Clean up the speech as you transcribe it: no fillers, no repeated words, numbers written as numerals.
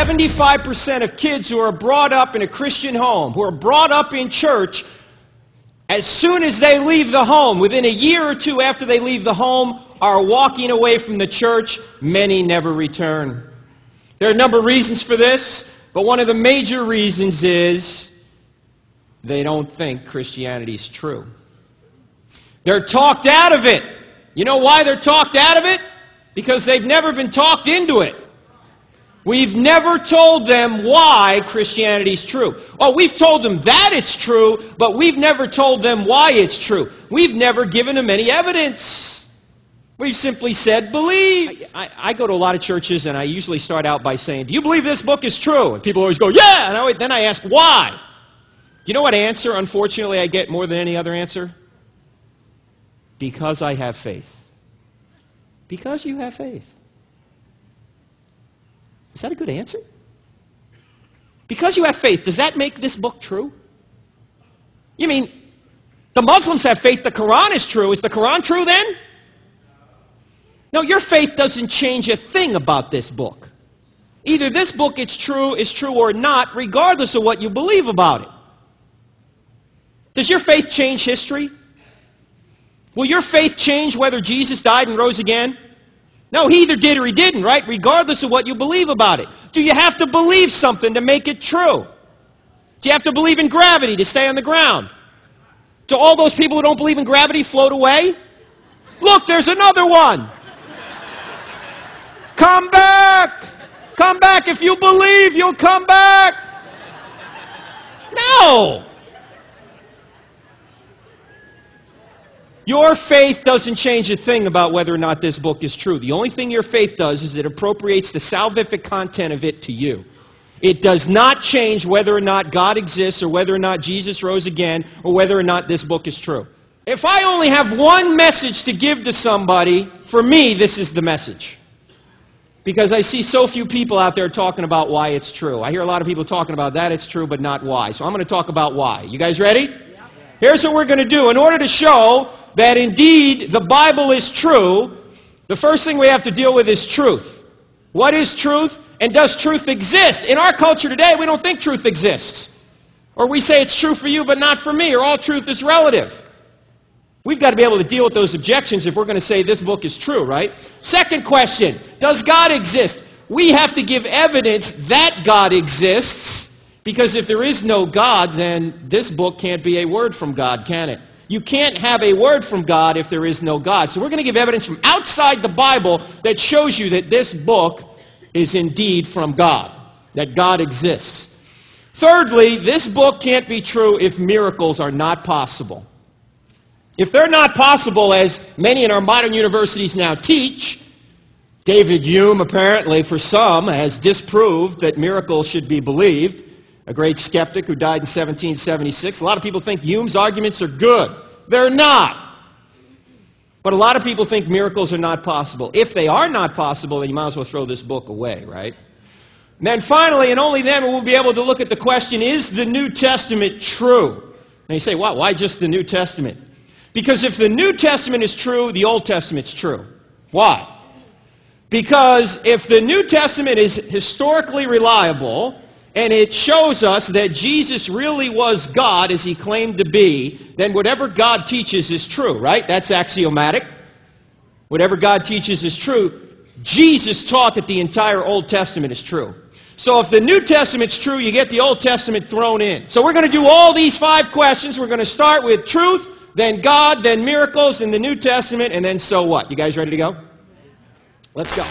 75% of kids who are brought up in a Christian home, who are brought up in church, as soon as they leave the home, within a year or two after they leave the home, are walking away from the church. Many never return. There are a number of reasons for this, but one of the major reasons is they don't think Christianity is true. They're talked out of it. You know why they're talked out of it? Because they've never been talked into it. We've never told them why Christianity is true. Oh, we've told them that it's true, but we've never told them why it's true. We've never given them any evidence. We've simply said, believe. I go to a lot of churches, and I usually start out by saying, do you believe this book is true? And people always go, yeah! And then I ask, why? Do you know what answer, unfortunately, I get more than any other answer? Because I have faith. Because you have faith. Is that a good answer? Because you have faith, does that make this book true? You mean, the Muslims have faith the Quran is true. Is the Quran true then? No, your faith doesn't change a thing about this book. Either this book is true or not, regardless of what you believe about it. Does your faith change history? Will your faith change whether Jesus died and rose again? No, he either did or he didn't, right? Regardless of what you believe about it. Do you have to believe something to make it true? Do you have to believe in gravity to stay on the ground? Do all those people who don't believe in gravity float away? Look, there's another one. Come back! Come back. If you believe, you'll come back. No! Your faith doesn't change a thing about whether or not this book is true. The only thing your faith does is it appropriates the salvific content of it to you. It does not change whether or not God exists or whether or not Jesus rose again or whether or not this book is true. If I only have one message to give to somebody, for me, this is the message. Because I see so few people out there talking about why it's true. I hear a lot of people talking about that it's true, but not why. So I'm going to talk about why. You guys ready? Here's what we're going to do. In order to show that indeed the Bible is true, the first thing we have to deal with is truth. What is truth? And does truth exist? In our culture today, we don't think truth exists. Or we say it's true for you, but not for me, or all truth is relative. We've got to be able to deal with those objections if we're going to say this book is true, right? Second question, does God exist? We have to give evidence that God exists, because if there is no God, then this book can't be a word from God, can it? You can't have a word from God if there is no God. So we're going to give evidence from outside the Bible that shows you that this book is indeed from God, that God exists. Thirdly, this book can't be true if miracles are not possible. If they're not possible, as many in our modern universities now teach, David Hume apparently, for some, has disproved that miracles should be believed. A great skeptic who died in 1776. A lot of people think Hume's arguments are good. They're not. But a lot of people think miracles are not possible. If they are not possible, then you might as well throw this book away, right? And then finally, and only then, we'll be able to look at the question, is the New Testament true? And you say, well, why just the New Testament? Because if the New Testament is true, the Old Testament's true. Why? Because if the New Testament is historically reliable, and it shows us that Jesus really was God as he claimed to be, then whatever God teaches is true, right? That's axiomatic. Whatever God teaches is true. Jesus taught that the entire Old Testament is true. So if the New Testament's true, you get the Old Testament thrown in. So we're going to do all these 5 questions. We're going to start with truth, then God, then miracles, then the New Testament, and then so what? You guys ready to go? Let's go.